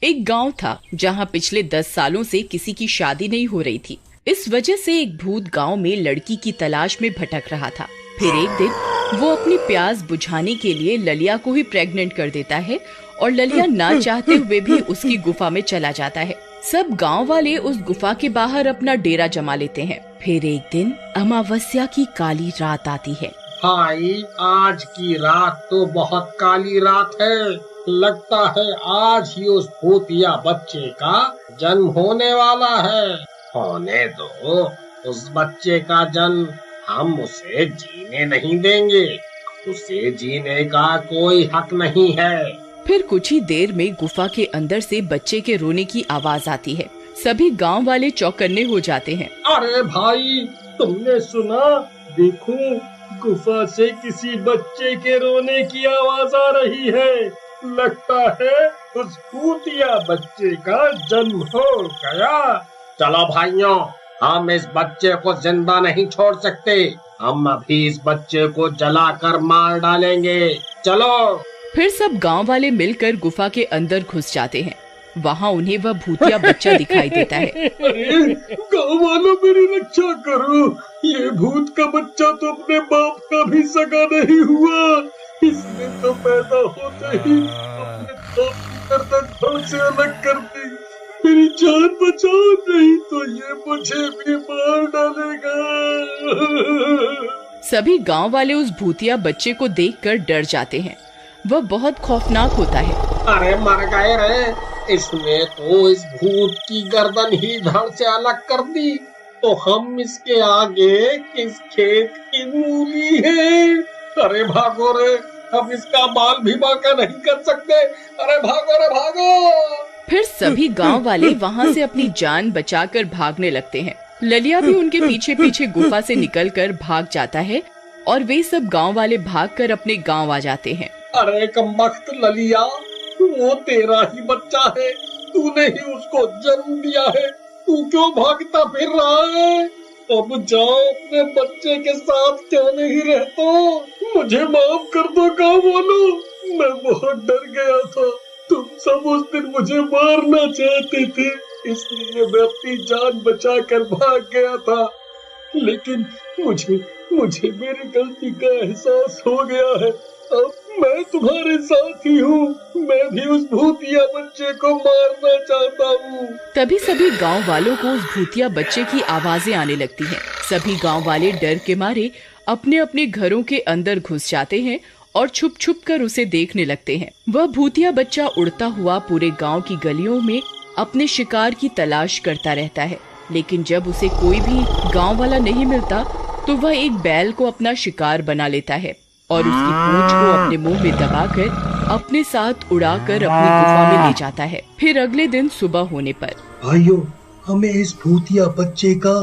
एक गांव था जहां पिछले 10 सालों से किसी की शादी नहीं हो रही थी। इस वजह से एक भूत गांव में लड़की की तलाश में भटक रहा था। फिर एक दिन वो अपनी प्यास बुझाने के लिए ललिया को ही प्रेग्नेंट कर देता है और ललिया ना चाहते हुए भी उसकी गुफा में चला जाता है। सब गांव वाले उस गुफा के बाहर अपना डेरा जमा लेते हैं। फिर एक दिन अमावस्या की काली रात आती है। भाई, आज की रात तो बहुत काली रात है। लगता है आज ही उस भूतिया बच्चे का जन्म होने वाला है। होने दो उस बच्चे का जन्म, हम उसे जीने नहीं देंगे। उसे जीने का कोई हक नहीं है। फिर कुछ ही देर में गुफा के अंदर से बच्चे के रोने की आवाज आती है। सभी गांव वाले चौकन्ने हो जाते हैं। अरे भाई, तुमने सुना? देखो, गुफा से किसी बच्चे के रोने की आवाज आ रही है। लगता है उस भूतिया बच्चे का जन्म हो गया। चलो भाइयों, हम इस बच्चे को जिंदा नहीं छोड़ सकते। हम अभी इस बच्चे को जलाकर मार डालेंगे। चलो। फिर सब गांव वाले मिलकर गुफा के अंदर घुस जाते हैं। वहाँ उन्हें वह भूतिया बच्चा दिखाई देता है। अरे गाँव वालों, मेरी रक्षा करो। ये भूत का बच्चा तो अपने बाप का भी सगा नहीं हुआ। इसने तो पैदा होते ही अपने बाप की गर्दन धड़ से अलग कर दी। मेरी जान बचाओ, नहीं तो ये मुझे भी मार डालेगा। सभी गांव वाले उस भूतिया बच्चे को देखकर डर जाते हैं। वह बहुत खौफनाक होता है। अरे मर गए रे, इसने तो इस भूत की गर्दन ही धड़ से अलग कर दी। तो हम इसके आगे किस खेत की मूली है? अरे भागो रे, हम इसका बाल भी बांका नहीं कर सकते। अरे भागो रे भागो। फिर सभी गांव वाले वहां से अपनी जान बचाकर भागने लगते हैं। ललिया भी उनके पीछे पीछे गुफा से निकलकर भाग जाता है और वे सब गांव वाले भागकर अपने गांव आ जाते हैं। अरे कमबख्त ललिया, वो तेरा ही बच्चा है। तूने ही उसको जन्म दिया है। तू क्यों भागता फिर रहा है? अब जाओ, अपने बच्चे के साथ क्यों नहीं रहता? मुझे माफ कर दो गाँव वालों, मैं बहुत डर गया था। तुम सब उस दिन मुझे मारना चाहते थे, इसलिए मैं अपनी जान बचाकर भाग गया था। लेकिन मुझे मेरी गलती का एहसास हो गया है। अब मैं तुम्हारे साथ ही हूँ। मैं भी उस भूतिया बच्चे को मारना चाहता हूँ। तभी सभी गांव वालों को उस भूतिया बच्चे की आवाजें आने लगती हैं। सभी गांव वाले डर के मारे अपने अपने घरों के अंदर घुस जाते हैं और छुप छुप कर उसे देखने लगते हैं। वह भूतिया बच्चा उड़ता हुआ पूरे गांव की गलियों में अपने शिकार की तलाश करता रहता है। लेकिन जब उसे कोई भी गांव वाला नहीं मिलता तो वह एक बैल को अपना शिकार बना लेता है और उसकी पूंछ को अपने मुंह में दबाकर अपने साथ उड़ाकर अपनी गुफा में ले जाता है। फिर अगले दिन सुबह होने पर, भाइयों, हमें इस भूतिया बच्चे का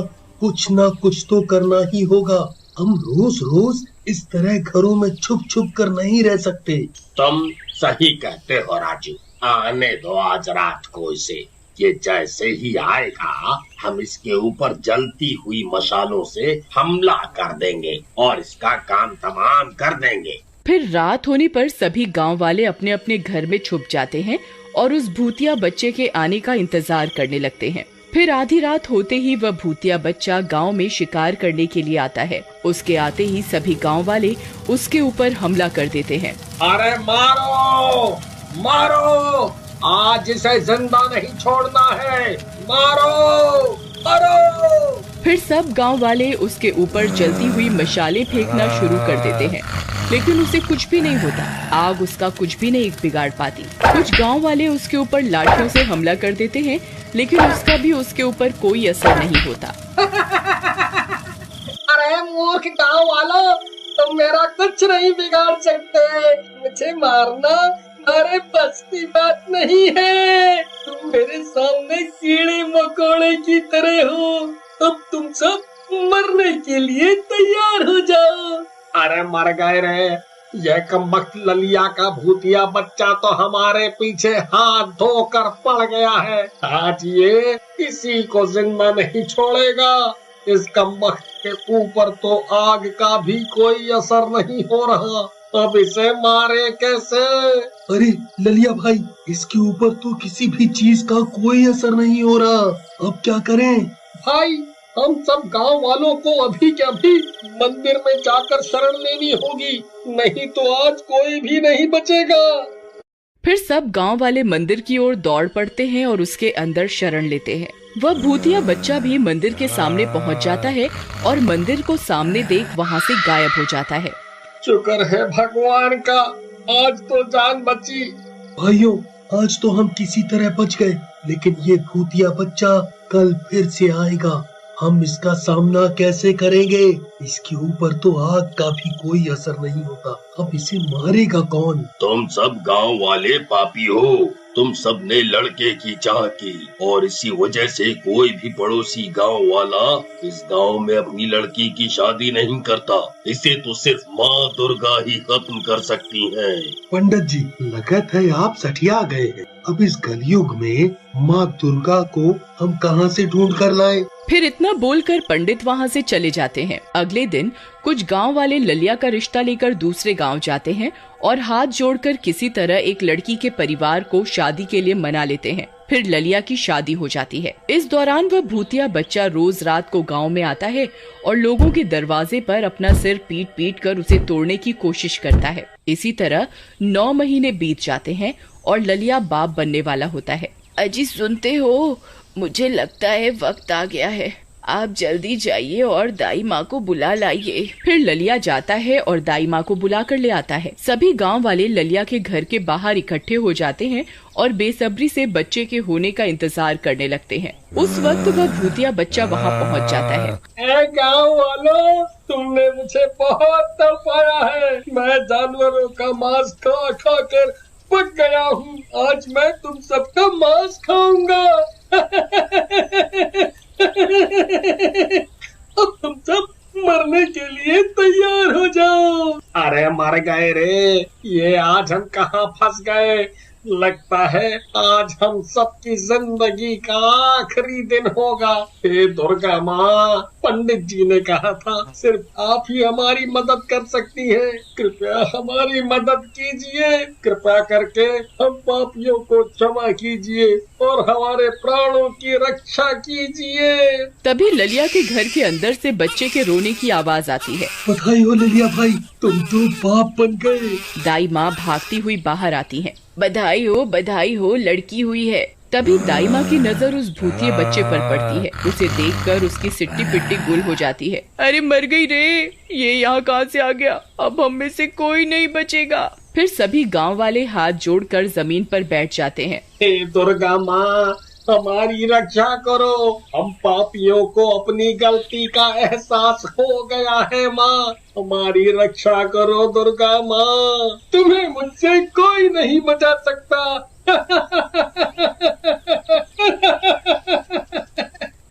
कुछ ना कुछ तो करना ही होगा। हम रोज रोज इस तरह घरों में छुप छुप कर नहीं रह सकते। तुम सही कहते हो राजू। आने दो आज रात को इसे। ये जैसे ही आएगा, हम इसके ऊपर जलती हुई मशालों से हमला कर देंगे और इसका काम तमाम कर देंगे। फिर रात होने पर सभी गांव वाले अपने अपने घर में छुप जाते हैं और उस भूतिया बच्चे के आने का इंतजार करने लगते हैं। फिर आधी रात होते ही वह भूतिया बच्चा गांव में शिकार करने के लिए आता है। उसके आते ही सभी गांव वाले उसके ऊपर हमला कर देते हैं। अरे मारो मारो, आज इसे जिंदा नहीं छोड़ना है। मारो मारो। फिर सब गांव वाले उसके ऊपर जलती हुई मशालें फेंकना शुरू कर देते हैं, लेकिन उसे कुछ भी नहीं होता। आग उसका कुछ भी नहीं बिगाड़ पाती। कुछ गांव वाले उसके ऊपर लाठियों से हमला कर देते हैं, लेकिन उसका भी उसके ऊपर कोई असर नहीं होता। अरे मूर्ख गाँव वालों, तुम मेरा कुछ नहीं बिगाड़ सकते। मुझे मारना अरे बस की बात नहीं है। तुम मेरे सामने कीड़े मकोड़े की तरह हो। अब तुम सब मरने के लिए तैयार हो जाओ। अरे मर गए रे। यह कमबख्त ललिया का भूतिया बच्चा तो हमारे पीछे हाथ धोकर पड़ गया है। आज ये किसी को जिंदा नहीं छोड़ेगा। इस कमबख्त के ऊपर तो आग का भी कोई असर नहीं हो रहा। अब इसे मारे कैसे? अरे ललिया भाई, इसके ऊपर तो किसी भी चीज का कोई असर नहीं हो रहा, अब क्या करें? भाई, हम सब गांव वालों को अभी के अभी मंदिर में जाकर शरण लेनी होगी, नहीं तो आज कोई भी नहीं बचेगा। फिर सब गांव वाले मंदिर की ओर दौड़ पड़ते हैं और उसके अंदर शरण लेते हैं। वह भूतिया बच्चा भी मंदिर के सामने पहुंच जाता है और मंदिर को सामने देख वहां से गायब हो जाता है। शुक्र है भगवान का, आज तो जान बची। भाइयों, आज तो हम किसी तरह बच गए, लेकिन ये भूतिया बच्चा कल फिर से आएगा। हम इसका सामना कैसे करेंगे? इसके ऊपर तो आग का भी कोई असर नहीं होता, अब इसे मारेगा कौन? तुम सब गांव वाले पापी हो, तुम सब ने लड़के की चाह की और इसी वजह से कोई भी पड़ोसी गांव वाला इस गांव में अपनी लड़की की शादी नहीं करता। इसे तो सिर्फ माँ दुर्गा ही खत्म कर सकती हैं। पंडित जी, लगता है आप सठिया गए हैं। अब इस कलयुग में माँ दुर्गा को हम कहां से ढूंढ कर लाएं? फिर इतना बोलकर पंडित वहां से चले जाते हैं। अगले दिन कुछ गांव वाले ललिया का रिश्ता लेकर दूसरे गांव जाते हैं और हाथ जोड़कर किसी तरह एक लड़की के परिवार को शादी के लिए मना लेते हैं। फिर ललिया की शादी हो जाती है। इस दौरान वह भूतिया बच्चा रोज रात को गांव में आता है और लोगों के दरवाजे पर अपना सिर पीट पीट कर उसे तोड़ने की कोशिश करता है। इसी तरह 9 महीने बीत जाते हैं और ललिया बाप बनने वाला होता है। अजी सुनते हो, मुझे लगता है वक्त आ गया है, आप जल्दी जाइए और दाई माँ को बुला लाइए। फिर ललिया जाता है और दाई माँ को बुला कर ले आता है। सभी गांव वाले ललिया के घर के बाहर इकट्ठे हो जाते हैं और बेसब्री से बच्चे के होने का इंतजार करने लगते हैं। उस वक्त वह भूतिया बच्चा वहाँ पहुँच जाता है। ए गाँव वालों, तुमने मुझे बहुत तड़पाया है। मैं जानवरों का मांस खा खा कर पक गया हूँ। आज मैं तुम सबका मांस खाऊंगा। अब तुम सब मरने के लिए तैयार हो जाओ। अरे मर गए रे, ये आज हम कहाँ फंस गए। लगता है आज हम सबकी जिंदगी का आखिरी दिन होगा। हे दुर्गा माँ, पंडित जी ने कहा था सिर्फ आप ही हमारी मदद कर सकती हैं। कृपया हमारी मदद कीजिए, कृपया करके हम पापियों को क्षमा कीजिए और हमारे प्राणों की रक्षा कीजिए। तभी ललिया के घर के अंदर से बच्चे के रोने की आवाज आती है। बधाई हो ललिया भाई, तुम तो बाप बन गए। दाई माँ भागती हुई बाहर आती है। बधाई हो, लड़की हुई है। तभी दाई माँ की नजर उस भूतिए बच्चे पर पड़ती है। उसे देखकर उसकी सिट्टी पिट्टी गुल हो जाती है। अरे मर गई रे, ये यहाँ कहाँ से आ गया? अब हम में से कोई नहीं बचेगा। फिर सभी गांव वाले हाथ जोड़कर जमीन पर बैठ जाते हैं। हे दुर्गा माँ, हमारी रक्षा करो। हम पापियों को अपनी गलती का एहसास हो गया है माँ, हमारी रक्षा करो दुर्गा माँ। तुम्हें मुझसे कोई नहीं बचा सकता।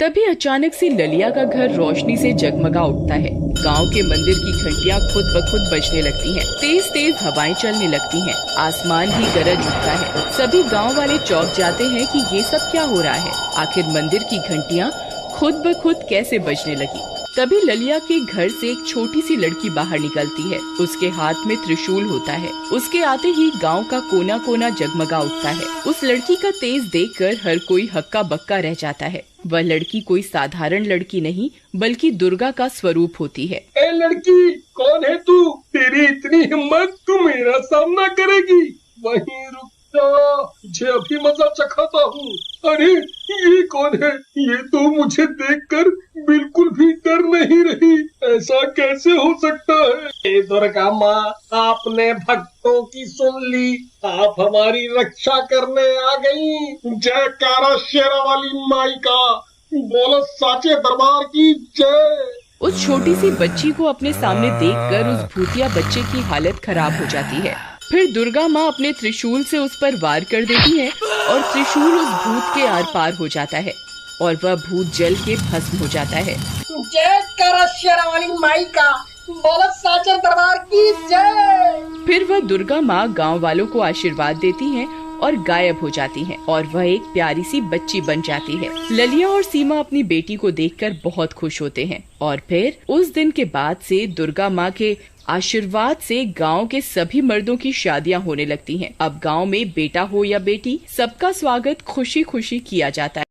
तभी अचानक से ललिया का घर रोशनी से जगमगा उठता है। गांव के मंदिर की घंटियां खुद ब खुद बजने लगती हैं। तेज तेज हवाएं चलने लगती हैं। आसमान ही गरज उठता है। सभी गांव वाले चौंक जाते हैं कि ये सब क्या हो रहा है। आखिर मंदिर की घंटियां खुद ब खुद कैसे बजने लगी। तभी ललिया के घर से एक छोटी सी लड़की बाहर निकलती है। उसके हाथ में त्रिशूल होता है। उसके आते ही गांव का कोना कोना जगमगा उठता है। उस लड़की का तेज देखकर हर कोई हक्का बक्का रह जाता है। वह लड़की कोई साधारण लड़की नहीं बल्कि दुर्गा का स्वरूप होती है। ए लड़की, कौन है तू? तेरी इतनी हिम्मत, तू मेरा सामना करेगी? वहीं रुक जा, मुझे अभी मजा चखाता हूँ। अरे ये कौन है? ये तो मुझे देखकर बिल्कुल भी डर नहीं रही। ऐसा कैसे हो सकता है? हे दुर्गा माँ, आपने भक्तों की सुन ली, आप हमारी रक्षा करने आ गई। जयकारा शेरा वाली माई का, बोलो साचे दरबार की जय। उस छोटी सी बच्ची को अपने सामने देखकर उस भूतिया बच्चे की हालत खराब हो जाती है। फिर दुर्गा माँ अपने त्रिशूल से उस पर वार कर देती है और त्रिशूल उस भूत के आर पार हो जाता है और वह भूत जल के भस्म हो जाता है। जयकारा शेरा वाली माई का, बोलो साचे दरबार की जय। फिर वह दुर्गा माँ गांव वालों को आशीर्वाद देती हैं और गायब हो जाती हैं और वह एक प्यारी सी बच्ची बन जाती है। ललिया और सीमा अपनी बेटी को देखकर बहुत खुश होते हैं और फिर उस दिन के बाद से दुर्गा माँ के आशीर्वाद से गांव के सभी मर्दों की शादियां होने लगती हैं। अब गांव में बेटा हो या बेटी, सबका स्वागत खुशी खुशी किया जाता है।